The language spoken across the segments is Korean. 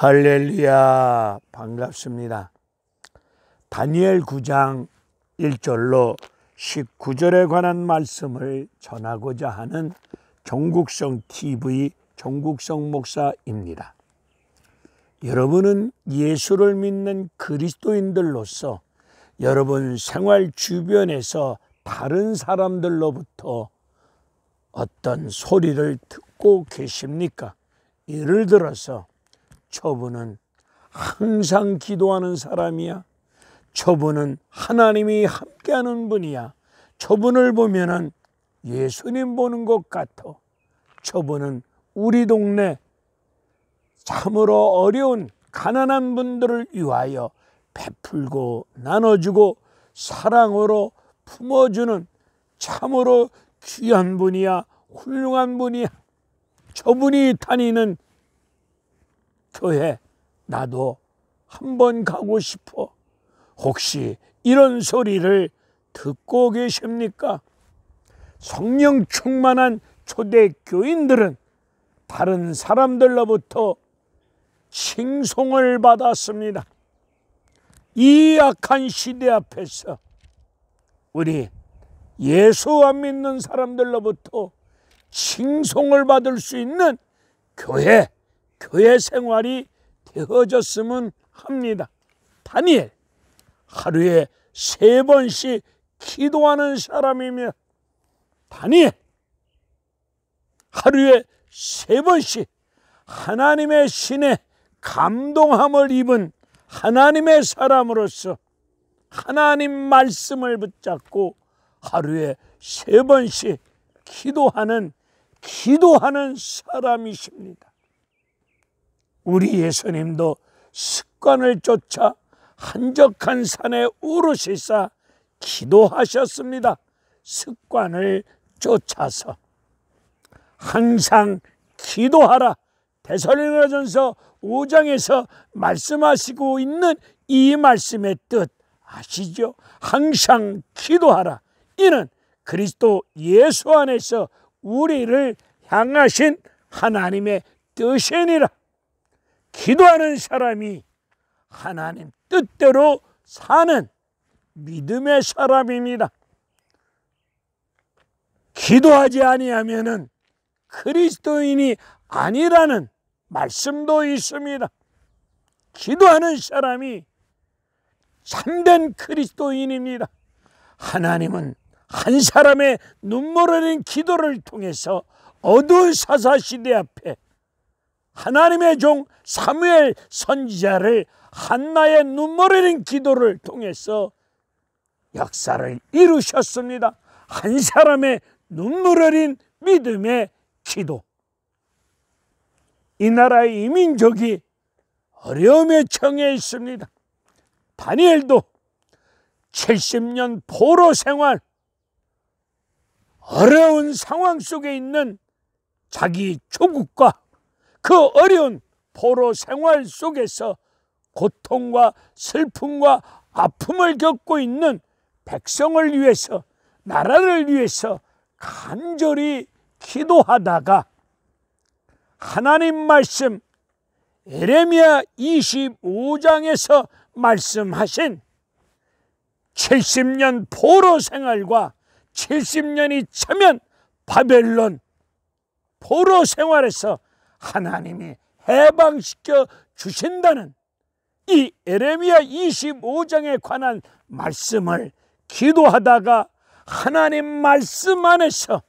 할렐루야, 반갑습니다. 다니엘 9장 1절로 19절에 관한 말씀을 전하고자 하는 종국성 TV 종국성 목사입니다. 여러분은 예수를 믿는 그리스도인들로서 여러분 생활 주변에서 다른 사람들로부터 어떤 소리를 듣고 계십니까? 예를 들어서 저분은 항상 기도하는 사람이야. 저분은 하나님이 함께하는 분이야. 저분을 보면은 예수님 보는 것 같아. 저분은 우리 동네 참으로 어려운 가난한 분들을 위하여 베풀고 나눠주고 사랑으로 품어주는 참으로 귀한 분이야. 훌륭한 분이야. 저분이 다니는 교회 나도 한번 가고 싶어. 혹시 이런 소리를 듣고 계십니까? 성령 충만한 초대교인들은 다른 사람들로부터 칭송을 받았습니다. 이 악한 시대 앞에서 우리 예수 안 믿는 사람들로부터 칭송을 받을 수 있는 교회 생활이 되어졌으면 합니다. 다니엘 하루에 3번씩 기도하는 사람이며 다니엘 하루에 3번씩 하나님의 신에 감동함을 입은 하나님의 사람으로서 하나님 말씀을 붙잡고 하루에 3번씩 기도하는 사람이십니다. 우리 예수님도 습관을 쫓아 한적한 산에 오르시사 기도하셨습니다. 습관을 쫓아서 항상 기도하라. 데살로니가전서 5장에서 말씀하시고 있는 이 말씀의 뜻 아시죠? 항상 기도하라. 이는 그리스도 예수 안에서 우리를 향하신 하나님의 뜻이니라. 기도하는 사람이 하나님 뜻대로 사는 믿음의 사람입니다. 기도하지 아니하면은 그리스도인이 아니라는 말씀도 있습니다. 기도하는 사람이 참된 그리스도인입니다. 하나님은 한 사람의 눈물 흘린 기도를 통해서 어두운 사사시대 앞에 하나님의 종 사무엘 선지자를 한나의 눈물 흘린 기도를 통해서 역사를 이루셨습니다. 한 사람의 눈물 흘린 믿음의 기도. 이 나라의 이민족이 어려움에 처해 있습니다. 다니엘도 70년 포로 생활, 어려운 상황 속에 있는 자기 조국과 그 어려운 포로 생활 속에서 고통과 슬픔과 아픔을 겪고 있는 백성을 위해서, 나라를 위해서 간절히 기도하다가 하나님 말씀 예레미야 25장에서 말씀하신 70년 포로 생활과 70년이 차면 바벨론 포로 생활에서 하나님이 해방시켜 주신다는 이 예레미야 25장에 관한 말씀을 기도하다가 하나님 말씀 안에서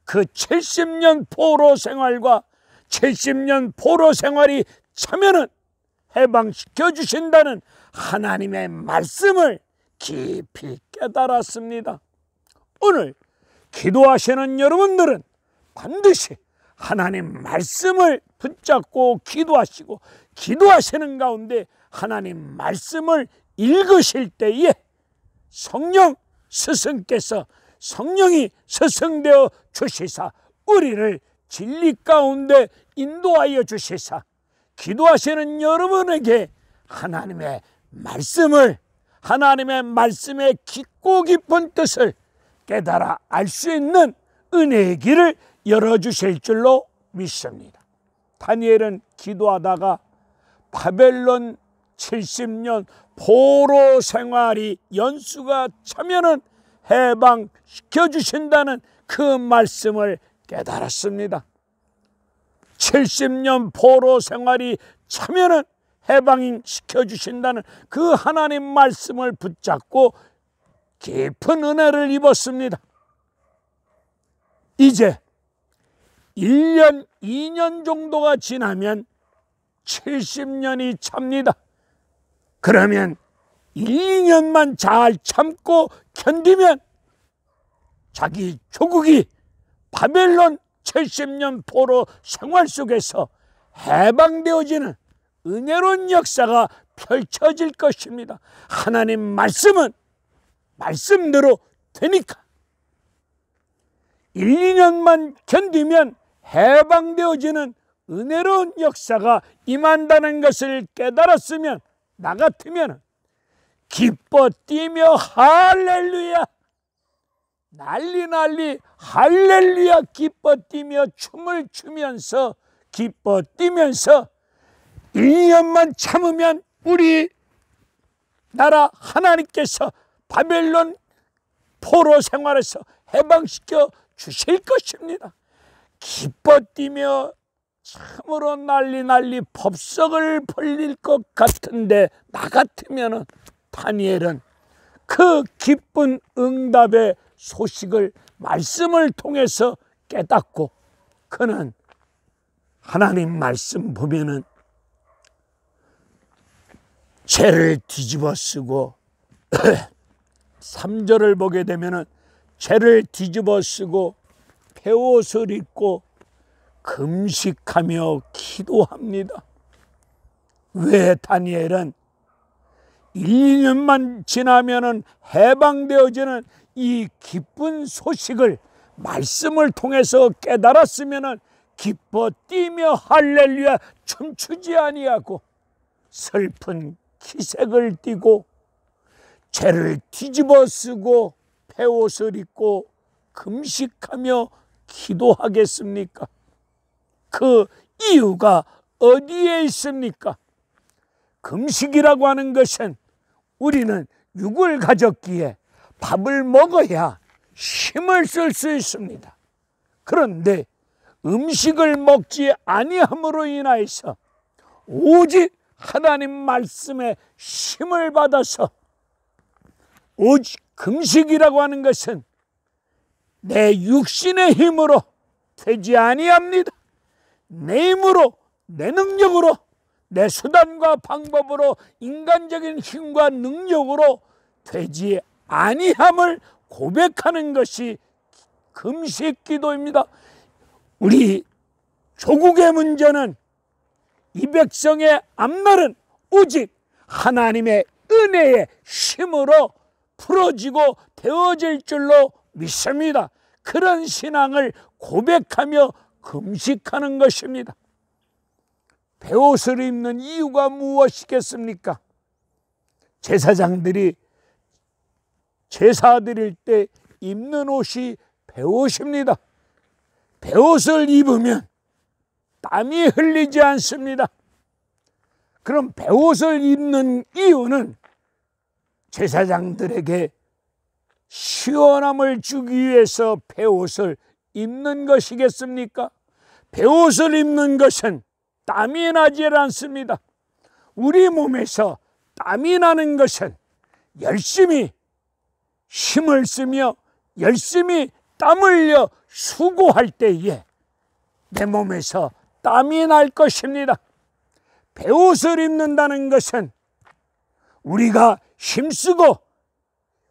그 70년 포로 생활과 70년 포로 생활이 차면은 해방시켜 주신다는 하나님의 말씀을 깊이 깨달았습니다. 오늘 기도하시는 여러분들은 반드시 하나님 말씀을 붙잡고 기도하시고 기도하시는 가운데 하나님 말씀을 읽으실 때에 성령 스승께서 성령이 스승되어 주시사 우리를 진리 가운데 인도하여 주시사 기도하시는 여러분에게 하나님의 말씀을 하나님의 말씀의 깊고 깊은 뜻을 깨달아 알 수 있는 은혜의 길을 열어주실 줄로 믿습니다. 다니엘은 기도하다가 바벨론 70년 포로 생활이 연수가 차면은 해방시켜 주신다는 그 말씀을 깨달았습니다. 70년 포로 생활이 차면은 해방시켜 주신다는 그 하나님 말씀을 붙잡고 깊은 은혜를 입었습니다. 이제 1년, 2년 정도가 지나면 70년이 찹니다. 그러면 1, 2년만 잘 참고 견디면 자기 조국이 바벨론 70년 포로 생활 속에서 해방되어지는 은혜로운 역사가 펼쳐질 것입니다. 하나님 말씀은 말씀대로 되니까 1, 2년만 견디면 해방되어지는 은혜로운 역사가 임한다는 것을 깨달았으면 나 같으면 기뻐 뛰며 할렐루야, 난리 할렐루야 기뻐 뛰며 춤을 추면서 기뻐 뛰면서 1, 2년만 참으면 우리 나라 하나님께서 바벨론 포로 생활에서 해방시켜 주실 것입니다. 기뻐 뛰며 참으로 난리 법석을 벌릴 것 같은데 나 같으면 다니엘은 그 기쁜 응답의 소식을 말씀을 통해서 깨닫고 그는 하나님 말씀 보면은 죄를 뒤집어 쓰고 3절을 보게 되면은 죄를 뒤집어 쓰고 베옷을 입고 금식하며 기도합니다. 왜 다니엘은 1, 2년만 지나면은 해방되어지는 이 기쁜 소식을 말씀을 통해서 깨달았으면은 기뻐 뛰며 할렐루야 춤추지 아니하고 슬픈 기색을 띠고 죄를 뒤집어 쓰고 베옷을 입고 금식하며 기도하겠습니까? 그 이유가 어디에 있습니까? 금식이라고 하는 것은 우리는 육을 가졌기에 밥을 먹어야 힘을 쓸 수 있습니다. 그런데 음식을 먹지 아니함으로 인하여서 오직 하나님 말씀에 힘을 받아서 오직 금식이라고 하는 것은 내 육신의 힘으로 되지 아니합니다. 내 힘으로, 내 능력으로, 내 수단과 방법으로, 인간적인 힘과 능력으로 되지 아니함을 고백하는 것이 금식 기도입니다. 우리 조국의 문제는 이 백성의 앞날은 오직 하나님의 은혜의 힘으로 풀어지고 되어질 줄로 믿습니다. 그런 신앙을 고백하며 금식하는 것입니다. 베옷을 입는 이유가 무엇이겠습니까? 제사장들이 제사 드릴 때 입는 옷이 베옷입니다. 베옷을 입으면 땀이 흘리지 않습니다. 그럼 베옷을 입는 이유는 제사장들에게 시원함을 주기 위해서 베옷을 입는 것이겠습니까? 베옷을 입는 것은 땀이 나지 않습니다. 우리 몸에서 땀이 나는 것은 열심히 힘을 쓰며 열심히 땀 흘려 수고할 때에 내 몸에서 땀이 날 것입니다. 베옷을 입는다는 것은 우리가 힘쓰고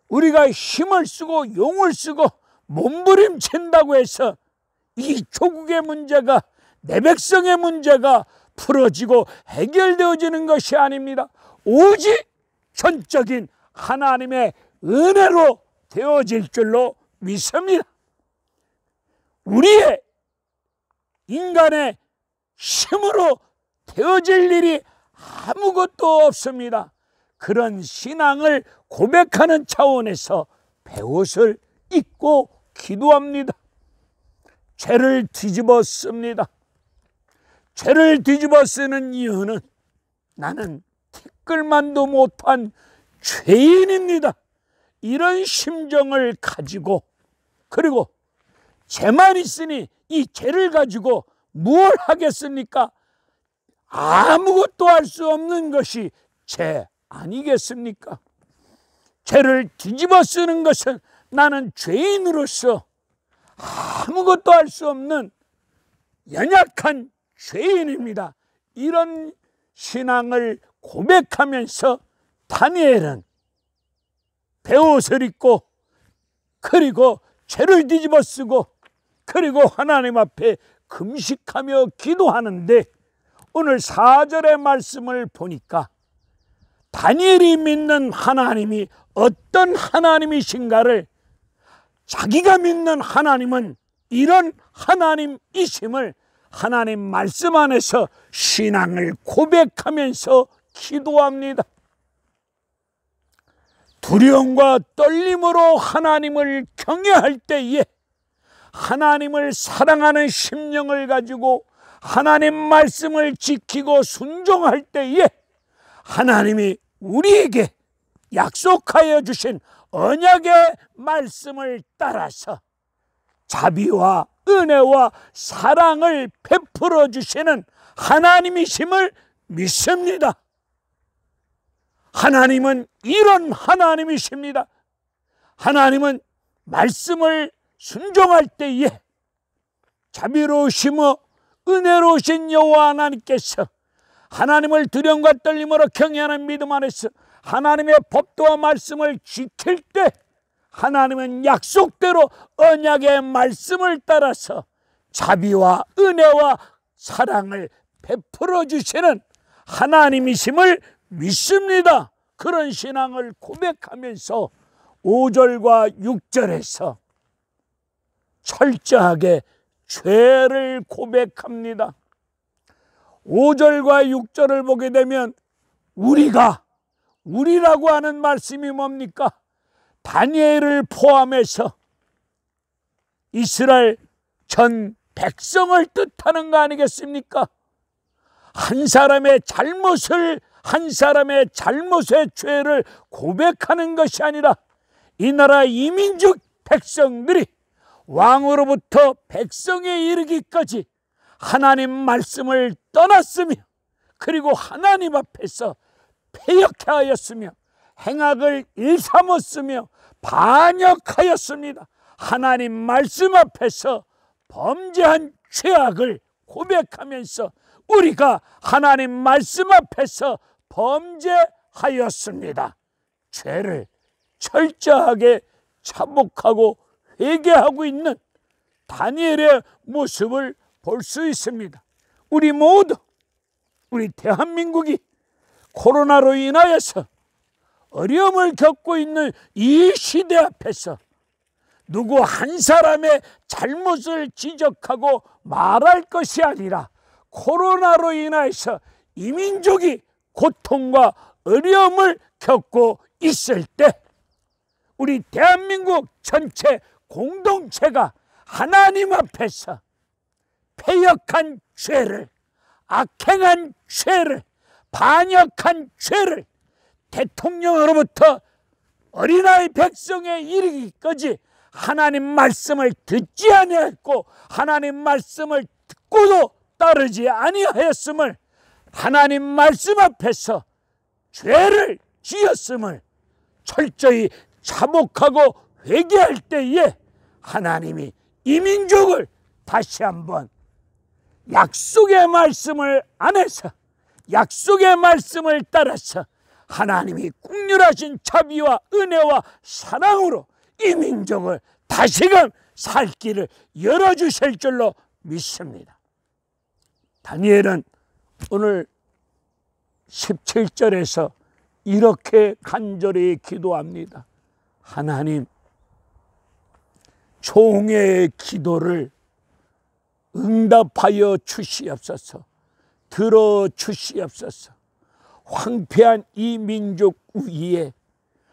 우리가 힘을 쓰고 용을 쓰고 몸부림친다고 해서 이 조국의 문제가 내 백성의 문제가 풀어지고 해결되어지는 것이 아닙니다. 오직 전적인 하나님의 은혜로 되어질 줄로 믿습니다. 우리의 인간의 힘으로 되어질 일이 아무것도 없습니다. 그런 신앙을 고백하는 차원에서 베옷을 입고 기도합니다. 죄를 뒤집어 씁니다. 죄를 뒤집어 쓰는 이유는 나는 티끌만도 못한 죄인입니다. 이런 심정을 가지고, 그리고 죄만 있으니 이 죄를 가지고 무엇 하겠습니까? 아무것도 할 수 없는 것이 죄 아니겠습니까? 죄를 뒤집어 쓰는 것은 나는 죄인으로서 아무것도 할 수 없는 연약한 죄인입니다. 이런 신앙을 고백하면서 다니엘은 베옷을 입고, 그리고 죄를 뒤집어 쓰고, 그리고 하나님 앞에 금식하며 기도하는데, 오늘 4절의 말씀을 보니까 다니엘이 믿는 하나님이 어떤 하나님이신가를, 자기가 믿는 하나님은 이런 하나님이심을 하나님 말씀 안에서 신앙을 고백하면서 기도합니다. 두려움과 떨림으로 하나님을 경외할 때에 하나님을 사랑하는 심령을 가지고 하나님 말씀을 지키고 순종할 때에 하나님이 우리에게 약속하여 주신 언약의 말씀을 따라서 자비와 은혜와 사랑을 베풀어 주시는 하나님이심을 믿습니다. 하나님은 이런 하나님이십니다. 하나님은 말씀을 순종할 때에 자비로우시며 은혜로우신 여호와 하나님께서 하나님을 두려움과 떨림으로 경외하는 믿음 안에서 하나님의 법도와 말씀을 지킬 때 하나님은 약속대로 언약의 말씀을 따라서 자비와 은혜와 사랑을 베풀어 주시는 하나님이심을 믿습니다. 그런 신앙을 고백하면서 5절과 6절에서 철저하게 죄를 고백합니다. 5절과 6절을 보게 되면 우리라고 하는 말씀이 뭡니까? 다니엘을 포함해서 이스라엘 전 백성을 뜻하는 거 아니겠습니까? 한 사람의 잘못의 죄를 고백하는 것이 아니라 이 나라 이민족 백성들이 왕으로부터 백성에 이르기까지 하나님 말씀을 떠났으며, 그리고 하나님 앞에서 패역해 하였으며 행악을 일삼았으며 반역하였습니다. 하나님 말씀 앞에서 범죄한 죄악을 고백하면서 우리가 하나님 말씀 앞에서 범죄하였습니다. 죄를 철저하게 차복하고 회개하고 있는 다니엘의 모습을 볼 수 있습니다. 우리 모두, 우리 대한민국이 코로나로 인하여서 어려움을 겪고 있는 이 시대 앞에서 누구 한 사람의 잘못을 지적하고 말할 것이 아니라 코로나로 인하여서 이민족이 고통과 어려움을 겪고 있을 때 우리 대한민국 전체 공동체가 하나님 앞에서 패역한 죄를, 악행한 죄를, 반역한 죄를 대통령으로부터 어린아이 백성에 이르기까지 하나님 말씀을 듣지 아니하였고 하나님 말씀을 듣고도 따르지 아니하였음을, 하나님 말씀 앞에서 죄를 지었음을 철저히 자복하고 회개할 때에 하나님이 이 민족을 다시 한번 약속의 말씀을 안에서, 약속의 말씀을 따라서 하나님이 국률하신 자비와 은혜와 사랑으로 이 민족을 다시금 살 길을 열어주실 줄로 믿습니다. 다니엘은 오늘 17절에서 이렇게 간절히 기도합니다. 하나님, 종의 기도를 응답하여 주시옵소서. 들어주시옵소서. 황폐한 이 민족 위에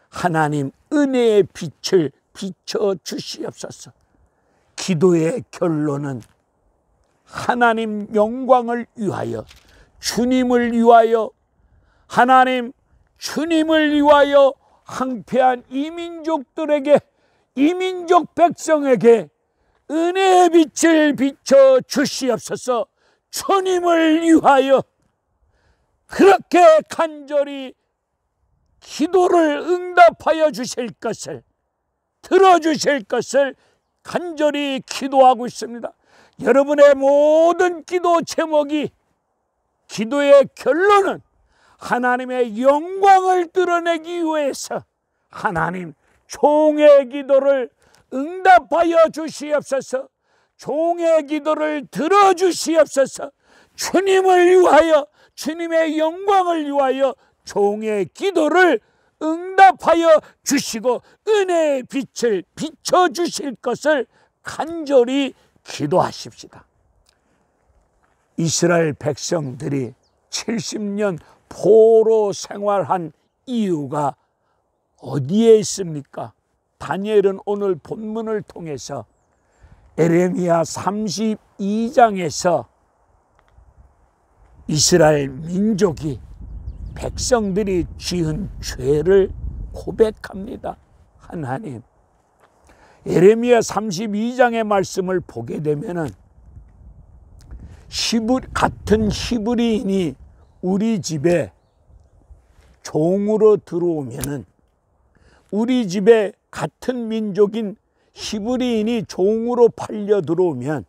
하나님 은혜의 빛을 비춰주시옵소서. 기도의 결론은 하나님 영광을 위하여, 주님을 위하여 하나님, 주님을 위하여 항폐한 이민족들에게, 이민족 백성에게 은혜의 빛을 비춰 주시옵소서. 주님을 위하여 그렇게 간절히 기도를 응답하여 주실 것을, 들어주실 것을 간절히 기도하고 있습니다. 여러분의 모든 기도 제목이, 기도의 결론은 하나님의 영광을 드러내기 위해서 하나님, 종의 기도를 응답하여 주시옵소서. 종의 기도를 들어주시옵소서. 주님을 위하여, 주님의 영광을 위하여 종의 기도를 응답하여 주시고 은혜의 빛을 비춰주실 것을 간절히 기도하십시다. 이스라엘 백성들이 70년 포로 생활한 이유가 어디에 있습니까? 다니엘은 오늘 본문을 통해서 에레미야 32장에서 이스라엘 민족이, 백성들이 지은 죄를 고백합니다. 하나님, 에레미야 32장의 말씀을 보게 되면은 같은 히브리인이 우리 집에 종으로 들어오면은, 우리 집에 같은 민족인 히브리인이 종으로 팔려 들어오면,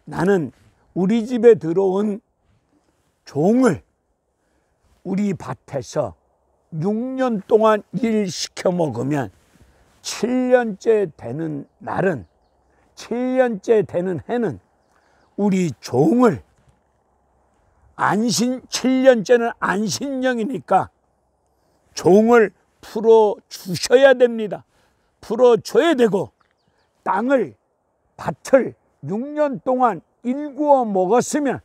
나는 우리 집에 들어온 종을 우리 밭에서 6년 동안 일 시켜 먹으면 7년째 되는 날은, 7년째 되는 해는 우리 종을 7년째는 안신령이니까 종을 풀어주셔야 됩니다. 풀어줘야 되고, 밭을 6년 동안 일구어 먹었으면,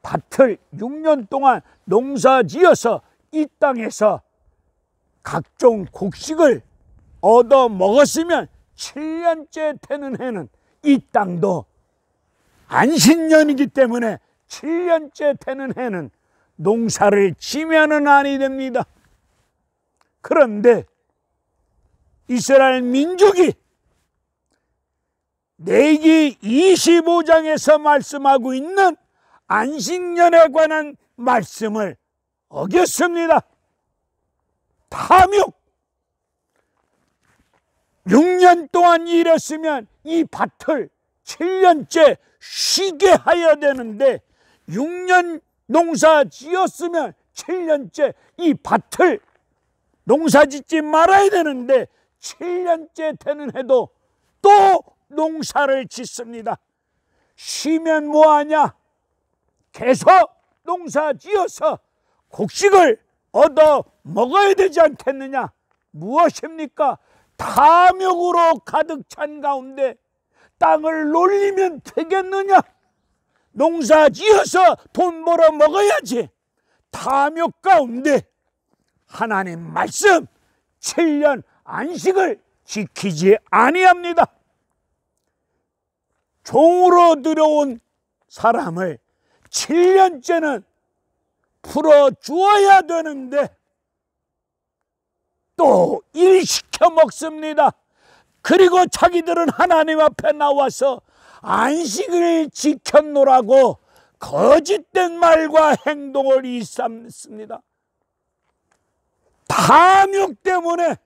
밭을 6년 동안 농사지어서 이 땅에서 각종 곡식을 얻어 먹었으면 7년째 되는 해는 이 땅도 안신년이기 때문에 7년째 되는 해는 농사를 지면은 아니 됩니다. 그런데 이스라엘 민족이 레위기 25장에서 말씀하고 있는 안식년에 관한 말씀을 어겼습니다. 탐욕, 6년 동안 일했으면 이 밭을 7년째 쉬게 하여야 되는데, 6년 농사 지었으면 7년째 이 밭을 농사 짓지 말아야 되는데 7년째 되는 해도 또 농사를 짓습니다. 쉬면 뭐하냐? 계속 농사 지어서 곡식을 얻어 먹어야 되지 않겠느냐? 무엇입니까? 탐욕으로 가득 찬 가운데 땅을 놀리면 되겠느냐? 농사 지어서 돈 벌어 먹어야지. 탐욕 가운데 하나님 말씀 7년 안식을 지키지 아니합니다. 종으로 들어온 사람을 7년째는 풀어주어야 되는데 또 일시켜 먹습니다. 그리고 자기들은 하나님 앞에 나와서 안식을 지켰노라고 거짓된 말과 행동을 일삼습니다. 탐욕 때문에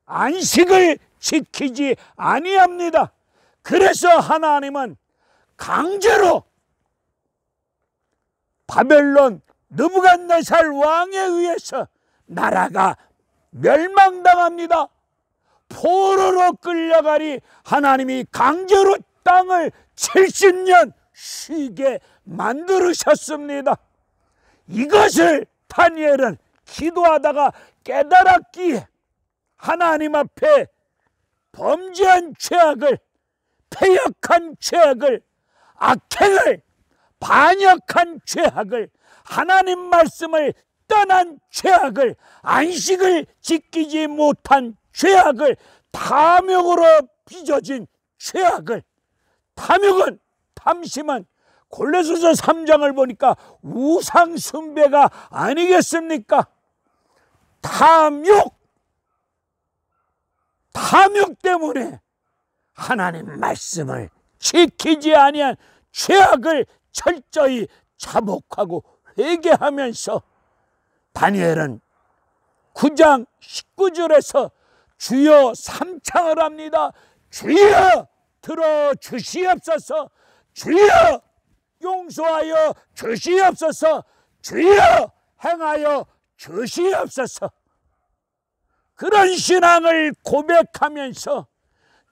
안식을 지키지 아니합니다. 그래서 하나님은 강제로 바벨론 느부갓네살 왕에 의해서 나라가 멸망당합니다. 포로로 끌려가니 하나님이 강제로 땅을 70년 쉬게 만들으셨습니다. 이것을 다니엘은 기도하다가 깨달았기에 하나님 앞에 범죄한 죄악을, 패역한 죄악을, 악행을, 반역한 죄악을, 하나님 말씀을 떠난 죄악을, 안식을 지키지 못한 죄악을, 탐욕으로 빚어진 죄악을, 탐욕은, 탐심은 골로새서 3장을 보니까 우상 숭배가 아니겠습니까? 탐욕 때문에 하나님 말씀을 지키지 아니한 죄악을 철저히 자복하고 회개하면서 다니엘은 9장 19절에서 주여 삼창을 합니다. 주여 들어주시옵소서. 주여 용서하여 주시옵소서. 주여 행하여 주시옵소서. 그런 신앙을 고백하면서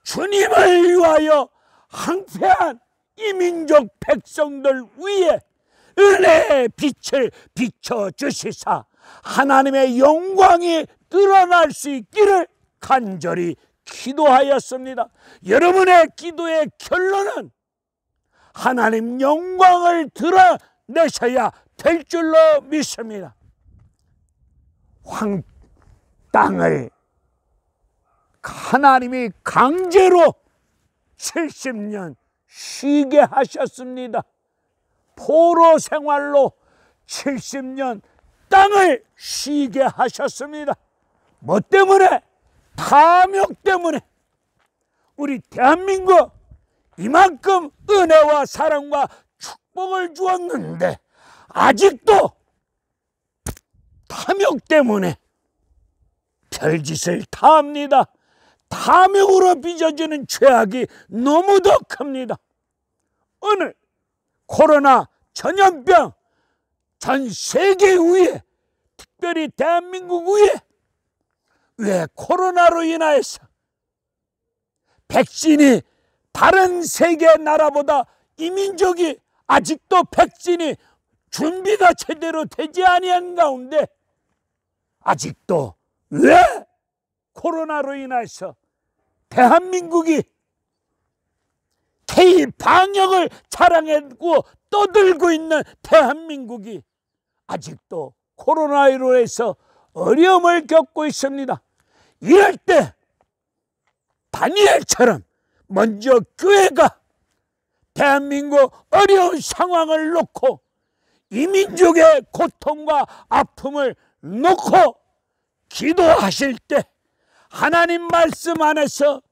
주님을 위하여 항폐한 이민족 백성들 위에 은혜의 빛을 비춰주시사 하나님의 영광이 드러날 수 있기를 간절히 기도하였습니다. 여러분의 기도의 결론은 하나님 영광을 드러내셔야 될 줄로 믿습니다. 땅을 하나님이 강제로 70년 쉬게 하셨습니다. 포로 생활로 70년 땅을 쉬게 하셨습니다. 뭐 때문에? 탐욕 때문에. 우리 대한민국 이만큼 은혜와 사랑과 축복을 주었는데 아직도 탐욕 때문에 별짓을 다 합니다. 탐욕으로 빚어지는 죄악이 너무도 큽니다. 오늘 코로나 전염병 전 세계 위에, 특별히 대한민국 위에 왜 코로나로 인하여서 백신이 다른 세계 나라보다 이민족이 아직도 백신이 준비가 제대로 되지 아니한 가운데 아직도 왜 코로나로 인해서 대한민국이 K-방역을 자랑하고 떠들고 있는 대한민국이 아직도 코로나로 해서 어려움을 겪고 있습니다. 이럴 때 다니엘처럼 먼저 교회가 대한민국 어려운 상황을 놓고 이민족의 고통과 아픔을 놓고 기도하실 때 하나님 말씀 안에서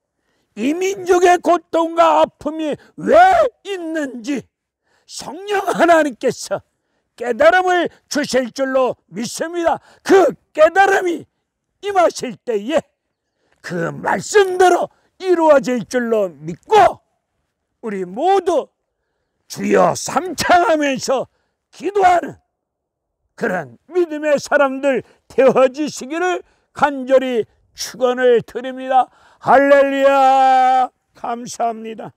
이민족의 고통과 아픔이 왜 있는지 성령 하나님께서 깨달음을 주실 줄로 믿습니다. 그 깨달음이 임하실 때에 그 말씀대로 이루어질 줄로 믿고 우리 모두 주여 삼창하면서 기도하는 그런 믿음의 사람들 되어지시기를 간절히 축원을 드립니다. 할렐루야. 감사합니다.